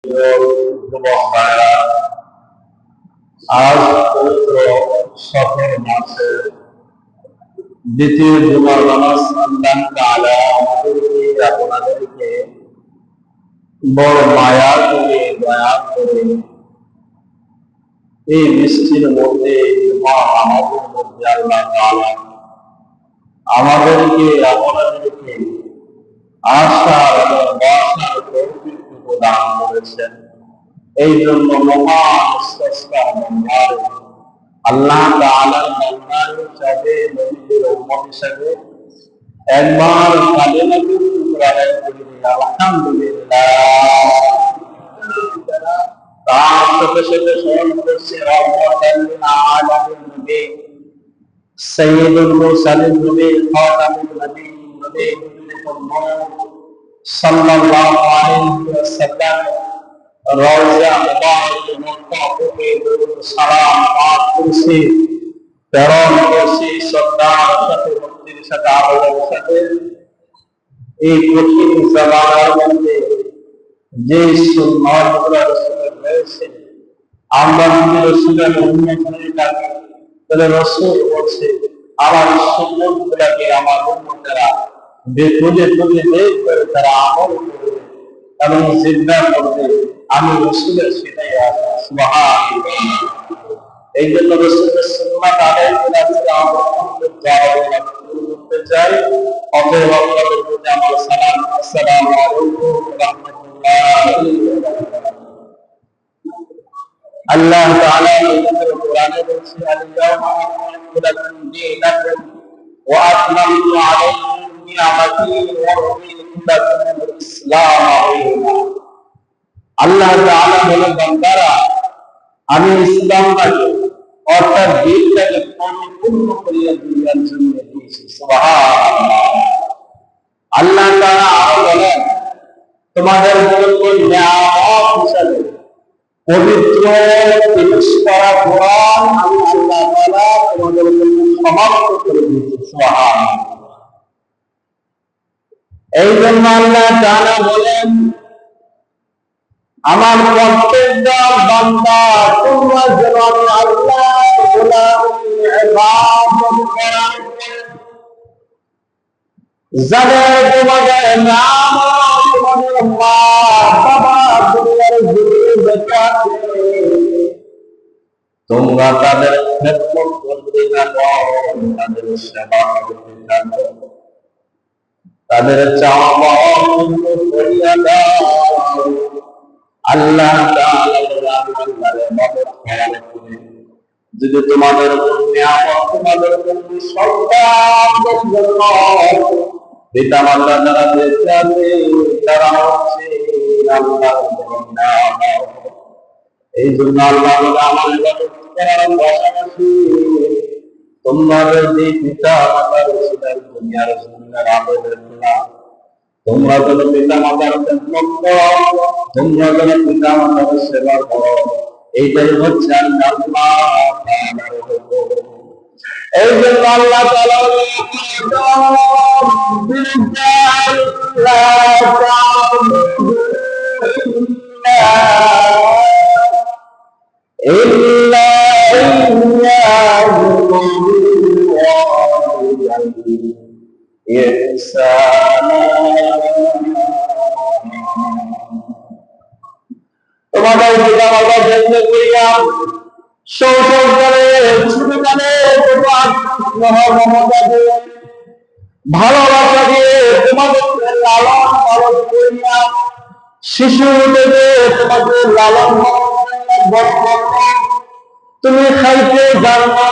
আজ পবিত্র সফর মাসের দ্বিতীয় জুমার নামাজ আল্লাহ তাআলা আমাদেরকে আপনাদেরকে বড় মায়া করে দয়া করে এই বৃষ্টির মধ্যে জুমা নামাজের মধ্যে আল্লাহ তাআলা আমাদেরকে আপনাদেরকে আশার এবং বসার তৌফিক প্রদান করেছেন। এই জন্য মহান স্রষ্টা মহান আল্লাহ তাআলার বান্দার হিসাবে নবীর উম্মত হিসাবে একবার কালিমাতুল ইকরার পড়ি আলহামদুলিল্লাহ। তার সাথে সাথে স্মরণ করছে রহমাতাল লিল আলামিন নবী সাইয়্যিদুল মুরসালিন নবী খাতামুন নবীয়্যিন নবী সাল্লাল্লাহু আলাইহি ওয়াসাল্লাম রওজা মুবারক মক্কা থেকে দরুদ সালাম পাঠ করছি, প্রেরণ করছি শ্রদ্ধার সাথে ভক্তির সাথে আদরের সাথে। এই কঠিন জামানার মধ্যে যে সুন্নাতগুলো রাসূলের রয়েছে, আমরা যদি রাসূলের উম্মত হয়ে থাকি তাহলে রাসূল বলছে আমার সুন্নাতগুলোকে আমার উম্মতেরা খুঁজে খুঁজে বের করে তারা আমল করবে এবং জিন্দা করবে। আমি রাসূলের সেটাই আছি। সুবহানাল্লাহ। এই জন্য রাসূলের সুন্নাত আদায় করে আজকে আমরা করতে চাই। অতএব আপনাদের প্রতি আমার সালাম, আসসালামু আলাইকুম ওয়া রাহমাতুল্লাহি ওয়া বারাকাতুহু। আল্লাহ তাআলা পবিত্র কোরআনে বলছে আল-ইয়াওমা আকমালতু লাকুম দীনাকুম ওয়া আতমামতু আলাইকুম নি'মাতি ওয়া রাদিতু লাকুমুল ইসলাম দীনা। আল্লাহ তাআলা বলেন বান্দারা আমি ইসলামটাকে অর্থাৎ দিনটাকে পরিপূর্ণ করিয়া দুনিয়ার জন্য দিয়েছি। সুবহানাল্লাহ। আল্লাহ তাআলা আরো বলেন তোমাদের জন্য নিয়ামত হিসাবে পবিত্র তিরিশ পারা কোরআন আমি আল্লাহ তাআলা তোমাদের জন্য সমাপ্ত করে দিয়েছি। সুবহানাল্লাহ। এই জন্য আল্লাহ তাআলা বলেন আমার প্রত্যেকটা বান্দা তোমরা যেন আল্লাহর গোলামি ইবাদত করো, যাদের তোমাদের নাম তোমাদের মা বাবা দুনিয়ার জীবনে বেঁচে আছে তোমরা তাদের খেদমত করতে থাকো, তাদের সেবা করতে থাকো, তাদের চাওয়া পাওয়া পূর্ণ করিয়া দাও। আল্লাহ যদি তোমাদের নিয়ামত তোমাদের সন্তানদের জন্য পিতা মাতা যারা বেঁচে আছে তারা হচ্ছে আল্লাহর নিয়ামত। এই জন্য আল্লাহ আমার ইবাদত করার পাশাপাশি তোমাদের যে পিতা মাতার ছিলেন দুনিয়ার জমিনের আবেদন তোমরা যেন পিতা মাতার খেদমত করো, তোমরা যেন পিতা মাতার সেবা করো, এইটাই হচ্ছে আল্লাহ তাআলার হুকুম। এই জন্য আল্লাহ তাআলা তোমাদের পিতা মাতা জন্ম করিয়া শৈশবকালে ছোটকালে মমতা দিয়ে ভালোবাসা দিয়ে তোমাদেরকে লালন পালন করিয়া শিশু থেকে তোমাকে লালন পালন তুমি খাইতে জানবা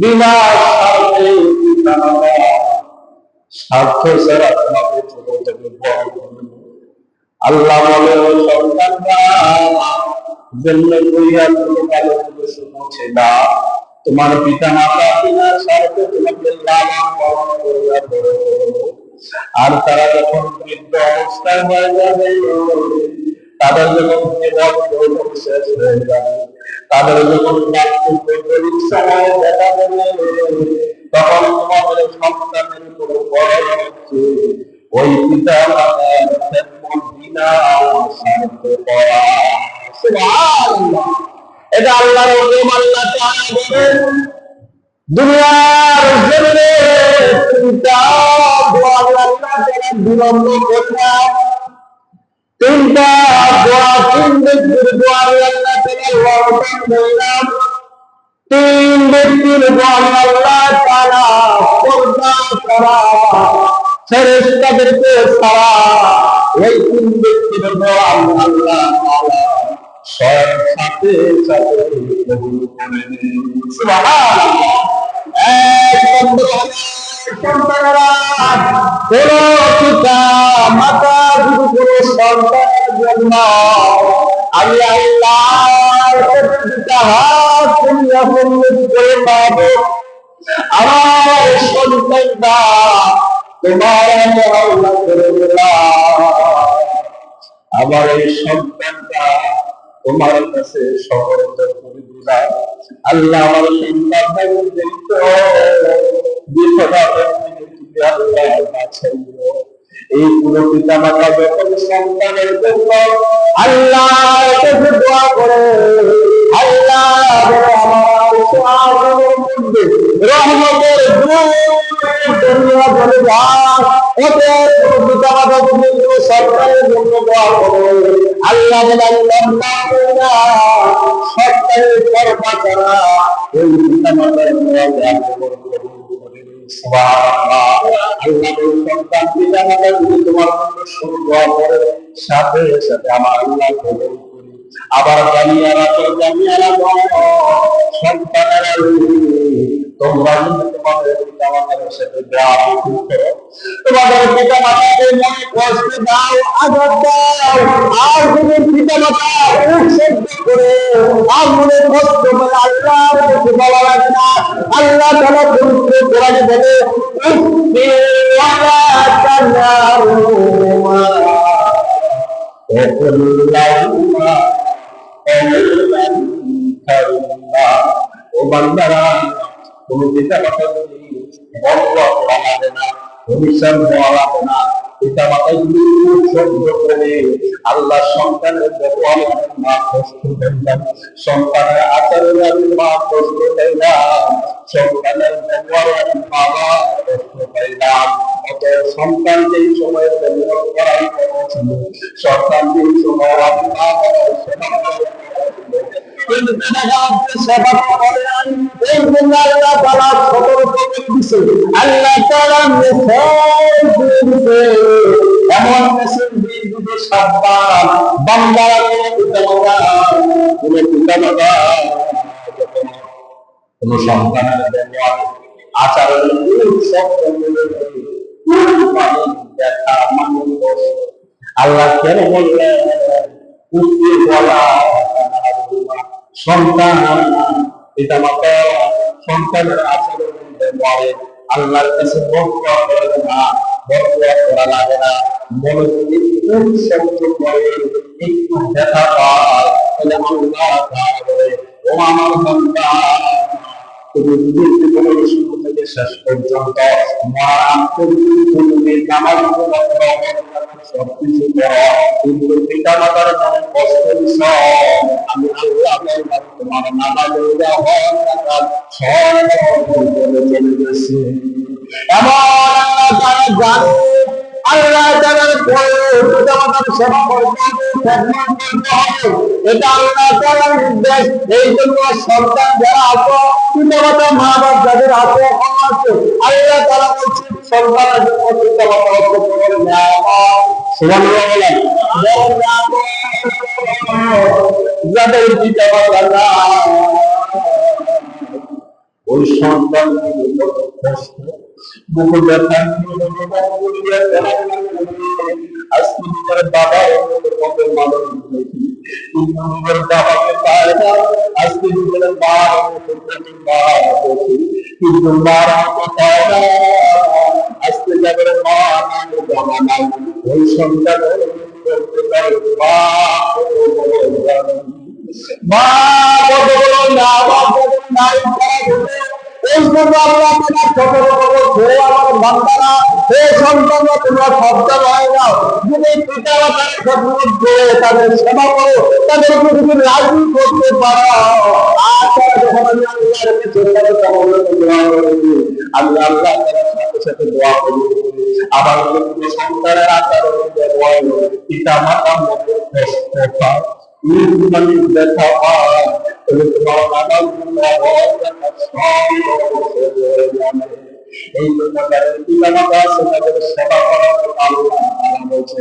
বিনা স্বার্থে পিতা মাতা স্বার্থ ছাড়া তোমাকে ছোট থেকে বড় করবে। আল্লাহ বলে ও সন্তানরা জন্ম করিয়া ছোটকালে থেকে পৌঁছে না তোমার পিতা মাতা বিনা স্বার্থে তোমাকে লালন পালন করিয়া বড় করবে। আর তারা যখন বৃদ্ধ অবস্থায় হয়ে যাবে তাদের যখন শেষ হয়ে যাবে তাদের যখন সময় দেখা দেবে তখন তোমাদের সন্তানের উপর বড় হচ্ছে ওই পিতা মাতার খেদমত বিনা স্বার্থ করা। সুবহানাল্লাহ। এটা আল্লাহর হুকুম। আল্লাহ তাআলা বলেন দুনিয়ার জমিনে তিনটা দোয়া আল্লাহ তাআলা বিলম্ব করলেন। তিনটা দোয়া, তিন ব্যক্তির দোয়া আল্লাহ তাআলা ওয়াদা করলেন। তিন ব্যক্তির দোয়া আল্লাহ তাআলা পর্দা করা ফেরেশতাদেরকে ছাড়া ওই তিন ব্যক্তির দোয়া আল্লাহ তাআলা স্বয়ং সাথে সাথে কবুল করে নেন। সুবহানাল্লাহ। এক নম্বর সন্তানেরা কোন পিতা মাতা যদি কোন সন্তানের জন্য আমি আল্লাহর কাছে দুটা হাত তুলিয়া অনুরোধ করে পাবো, আমার সন্তানটা তোমার আল্লাহ করে দিলাম, আমার এই সন্তানটা তোমার কাছে সমর্পণ করে দিলাম। আল্লাহ আমার সন্তানটা আল্লাহ বাছাই এই পুরো পিতা মাতা যখন সন্তানের জন্য আল্লাহর কাছে দোয়া করে, আল্লাহ আমার মধ্যে রহমতের দুনিয়া বলে যান। অতএব পুরো পিতা মাতা যদি সন্তানের জন্য দোয়া করে, আল্লাহ সন্তানের পর্দা করা ওই পিতা মাতার সাথে সাথে আমার আল্লাহ কবুল করি। আবার জানিয়ারা তো জানিয়ারা সন্তানেরা তোমরা তোমাদের পিতা মাতার সাথে তোমাদের পিতা মাতাকে মনে কষ্ট দাও, আঘাত দাও, আর যদি পিতা মাতা সহ্য করে আর মনে কষ্ট করে আল্লাহর কাছে বলা লাগে না। আল্লাহ তাআলা পবিত্র কোরআনে বলে ও বান্দারা কোন পিতা মাতা যদি বড় করা লাগে না, অভিশাপ দেওয়া লাগে না, পিতা মাতা যদি সহ্য করে আল্লাহ সন্তানের ব্যবহার মা কষ্ট পেলাম, সন্তানের আচরণ মা কষ্ট পেলাম, সন্তানের ব্যবহার বাবা কষ্ট পাইলাম। অতএব সন্তান যেই সময় ব্যবহার করাই ছিল, সন্তান যেই সময় আল্লাহ এমন মেসেজ দিয়ে দিতে সাবধান বান্দারা কোন সন্তানের ব্যবহার আচরণ দেখা মানুষ আল্লাহ কেন বললেন সন্তান পিতা মাতা সন্তানের আচরণ ব্যবহারে আল্লাহর কাছে বরদোয়া করে না, বরদোয়া করা লাগে না। মনে যদি একটু শব্দ করে একটু ব্যথা পায় তাহলে আল্লাহ তাআলা বলে ও আমার বান্দা তুমি নিজের জীবনের শুরু থেকে শেষ পর্যন্ত সবকিছু করো, কিন্তু পিতা মাতার মনে কষ্ট দিছ আমি আল্লাহ তোমার নামাজ চলে গেছে। এমন আল্লাহ তাআলা পিতা মাতার সেবা করতে হবে, এটা আল্লাহ তাআলার নির্দেশ। এই জন্য সন্তান যারা আছে, পিতা মাতা মা বাপ যাদের আছে, আল্লাহ তাআলা বলছেন সন্তানের জন্য পিতা মাতা যাদের পিতা মাতা ওই সন্তান বাবা বাবাকে পায় না, আজকে নিজের মা কিন্তু মার পায় না, আজকে যাদের মা বাবা নাই ওই সন্তানের মা কত বড় না বাবা নাই এই জন্য আল্লাহ আমার বান্দারা হে সন্তানরা তোমরা সাবধান হয়ে যাও, যদি পিতা মাতার খেদমত করে তাদের সেবা করো, তাদেরকে যদি রাজি করতে পারো, আর তারা যখন আমি আল্লাহর কাছে দোয়া করেছি, আমি আল্লাহ তাআলার সাথে সাথে দোয়া করি। আবার কোনো সন্তানের আচরণে ব্যবহার পিতা মাতার মধ্যে কষ্ট পায়, মানে ব্যথা পায়, তোমার নানান এই জন্য তাদের পিতা মাতা আছে, তাদের সেবা করার জন্য আল্লাহ তাআলা বলছে,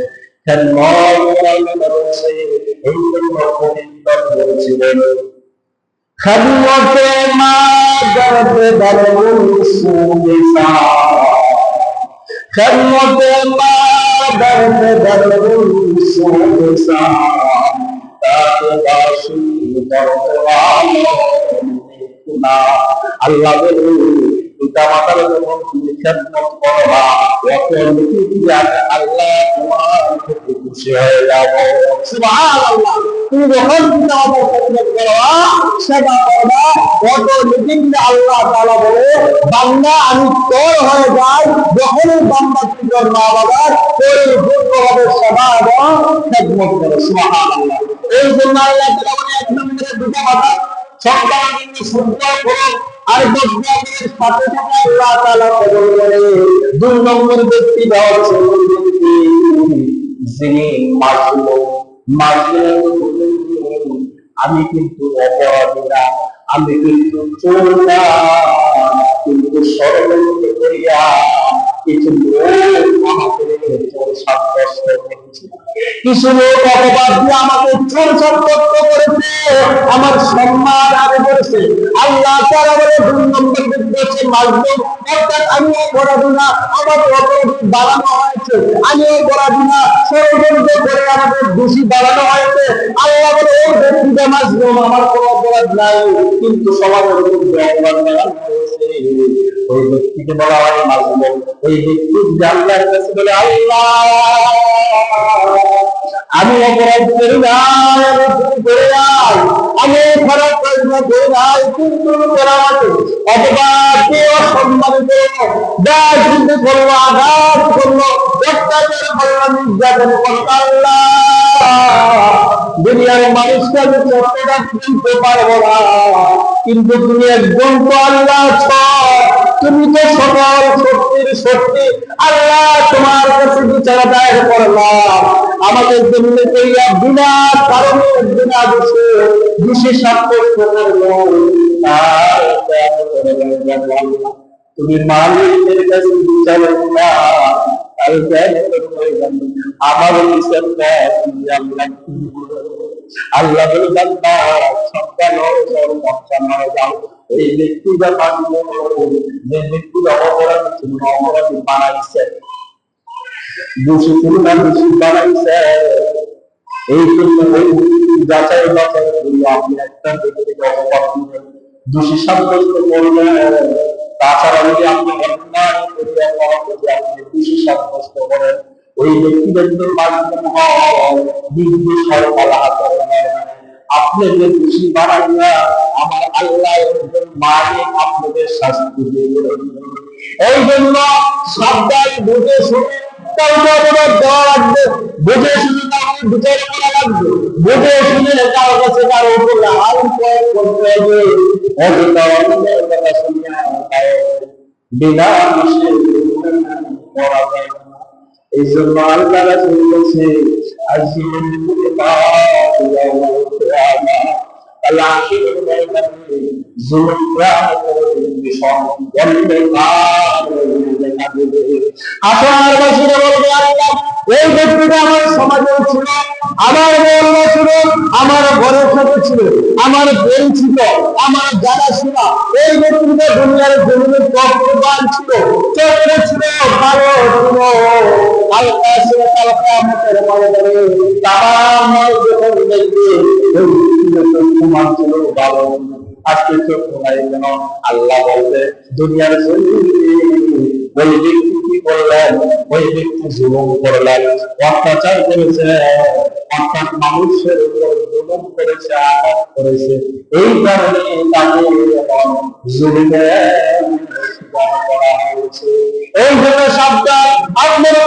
এই জন্য বলছিলেন خدمت ما درد درمون سوزا خدمت ما درد درمون سوزا তাকে বাসি দরওয়ানা আল্লাহ বলেন পিতা মাতার যখন তুমি খেদমত করবা তখন আল্লাহ তোমার প্রতি খুশি হয়ে যাবে। সুবহানাল্লাহ। তুমি যখন পিতা মাতার খেদমত করবা, সেবা করবা, অটোমেটিকলি আল্লাহ তাআলা বলে বান্দা আমি তোর হয়ে যাই যখন বান্দা তোর মা বাবার পরিপূর্ণভাবে সেবা এবং খেদমত করে। সুবহানাল্লাহ। এই জন্য আল্লাহ তাআলা এক নম্বরে দুটো কথা সন্তান শুদ্ধ করুন, আর সাথে সাথে আল্লাহ তাআলা কবুল করে। দুই নম্বর ব্যক্তি হচ্ছে যিনি আমি কিন্তু অপরাধী না, আমি কিন্তু চোর না, কিন্তু ষড়যন্ত্র করিয়া কিছু লোক আমাকে চোর সাব্যস্ত করেছে, কিছু লোক অপবাদ দিয়ে আমাকে চোর সাব্যস্ত করেছে, আমার সম্মান আদায় করেছে। আল্লাহ তাআলা বলে দুই নম্বর ব্যক্তি হচ্ছে মাজলুম, অর্থাৎ আমি অপরাধী না, আমার অপরাধী বাড়ানো হয়েছে, আমি অপরাধী না, ষড়যন্ত্র করে আমাদের দোষী বাড়ানো হয়েছে। আল্লাহ বলে ওই ব্যক্তিটা মাজলুম, আমার কোনো অপরাধ নাই, কিন্তু সমাজের মধ্যে অপরাধ বাড়ানো হয়েছে, ওই ব্যক্তিকে বলা হয় মাজলুম। ওই ব্যক্তি আল্লাহর কাছে বলে আল্লাহ আমি অপরাধ করি নাই, আমি ভুল করে নাই, আমি খারাপ কাজ করি নাই, কিন্তু আমাকে অপবাদ দিয়ে অসম্মানিত যা কিন্তু করলো, আঘাত করলো, অত্যাচার করলো, নির্যাতন করলো, আল্লাহ দুনিয়ার মানুষকে আমি কতটা চিনতে পারবো না, কিন্তু তুমি একজন তো আল্লাহ আছ, তুমি তো সকল শক্তির শক্তি। আল্লাহ তোমার কাছে বিচার দায়ের করলাম, আমাদের জন্য কইয়া বিনা কারণে বিনা দোষে দোষী সাব্যস্ত করলো, তুমি মালিকের কাছে বিচার না, আমার বিচারটা আল্লাহ বলে বান্দা সন্তান হয়ে যাও। এই ব্যক্তিটা যে ব্যক্তির অপরাধী বানাইছে, দোষী তুলনা দোষী বানাইছে, এই জন্য ওই যাচাই বাছাই করি আপনি একটা ব্যক্তিকে অপরাধ দোষী সাব্যস্ত করবেন। তাছাড়া যদি আপনি অন্যায় করিয়া যদি আপনি দোষী সাব্যস্ত করেন, ওই ব্যক্তিদের মাধ্যম নির্দেশ হয় আপনি যে দোষী বানাইয়া আমার আল্লাহ মালিক আপনাদের শাস্তি দিয়ে। এই জন্য সাবধান বুঝে শুনে দেওয়া লাগবে, বুঝে শুনে তাহলে বিচার করা লাগবে, বুঝে শুনে কারো কাছে কারো উপর হাল প্রয়োগ করতে হবে, কথা শুনে বিনা দোষে করা যায় না। এই জন্য আল্লাহ রাসূল বলেছে এই ব্যক্তিটা আমার সমাজে ছিল, আমার মহল্লা ছিল, আমার ঘরের সাথে ছিল, আমার বোন ছিল, আমার জানা ছিল, এই ব্যক্তিটা দুনিয়ার জমিনের চক্রবান ছিল, চক্র ছিল, ভালো ছিল, হালকা ছিল, কালকা আমাদের মনে করে তাম যখন দেখবে সমান ছিল, ভালো আজকে চোখ নাই কেন? আল্লাহ বলবে দুনিয়ার জমিনে ওই ব্যক্তি কি করলেন, ওই ব্যক্তি জুলুম করলেন, অত্যাচার করেছে, অর্থাৎ মানুষের উপর জুলুম করেছে, আঘাত করেছে, এই কারণে তাকে জুলুমের করা হয়েছে। এই জন্য সাবধান, আপনারা